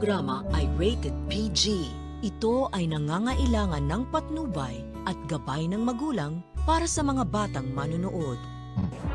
programa ay rated PG. Ito ay nangangailangan ng patnubay at gabay ng magulang para sa mga batang manonood.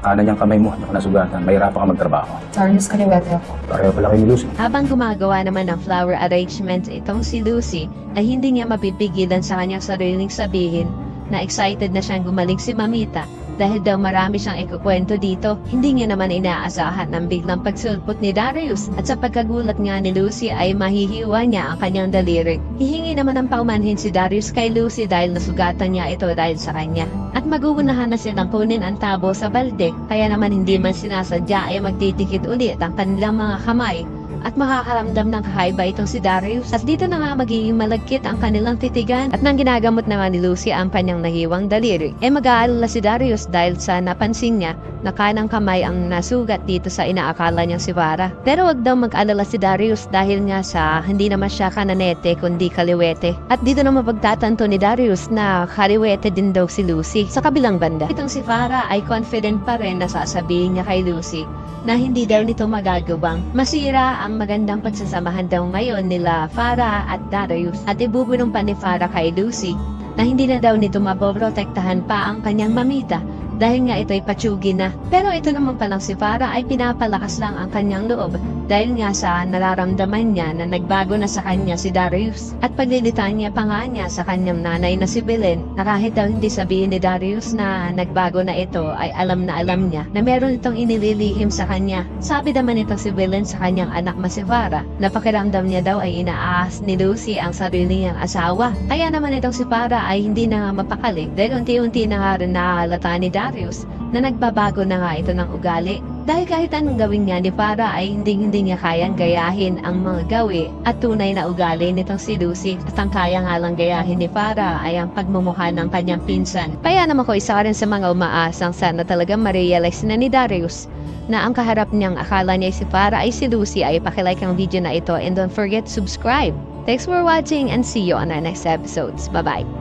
Kanan niyang kamay mo, nasugatan, mahirapan ka magtrabaho. Charles Kaliwete ako. Pareho pala kay Lucy. Habang gumagawa naman ng flower arrangement itong si Lucy, ay hindi niya mapipigilan sa kanyang sariling sabihin na excited na siyang gumaling si Mamita dahil daw marami siyang ikukwento dito. Hindi niya naman inaasahan ng biglang pagsulpot ni Darius at sa pagkagulat nga ni Lucy ay mahihiwa niya ang kanyang daliri. Hihingi naman ng paumanhin si Darius kay Lucy dahil nasugatan niya ito dahil sa kanya. At magugunahan na silang kunin ang tabo sa balde, kaya naman hindi man sinasadya ay magtitikit ulit ang kanilang mga kamay at makakaramdam ng kakaiba itong si Darius. At dito na nga magiging malagkit ang kanilang titigan at nang ginagamot na nga ni Lucy ang kanyang nahiwang daliri, mag-aalala si Darius dahil sa napansin niya na kanang kamay ang nasugat dito sa inaakala niyang si Farah. Pero wag daw mag-alala si Darius dahil nga sa hindi naman siya kananete kundi kaliwete. At dito na mapagtatanto ni Darius na kaliwete din daw si Lucy. Sa kabilang banda, itong si Farah ay confident pa rin na sasabihin niya kay Lucy na hindi daw nito magagawang masira ang magandang pagsasamahan daw ngayon nila Farah at Darius. At ibubulong pa ni Farah kay Lucy na hindi na daw nito mapoprotektahan pa ang kanyang Mamita dahil nga ito'y patsugi na. Pero ito naman palang si Farah ay pinapalakas lang ang kanyang loob dahil nga sa nararamdaman niya na nagbago na sa kanya si Darius. At paglilitan niya pa nga niya sa kanyang nanay na si Belen na kahit daw hindi sabihin ni Darius na nagbago na ito ay alam na alam niya na meron itong inililihim sa kanya. Sabi naman itong si Belen sa kanyang anak na si Farah na pakiramdam niya daw ay inaahas ni Lucy ang sarili niyang asawa. Kaya naman itong si Farah ay hindi na nga mapakali dahil unti-unti na nga rin nahalata ni Darius na nagbabago na nga ito ng ugali. Dahil kahit anong gawin niya ni Farah ay hindi niya kayang gayahin ang mga gawi at tunay na ugali nitong si Lucy. At ang kaya nga lang gayahin ni Farah ay ang pagmumukha ng kanyang pinsan. Kaya naman ko isa rin sa mga umaasang sana talaga ma-realize na ni Darius na ang kaharap niyang akala niya si Farah ay si Lucy. Ay pakilike ang video na ito and don't forget to subscribe. Thanks for watching and see you on our next episodes. Bye-bye.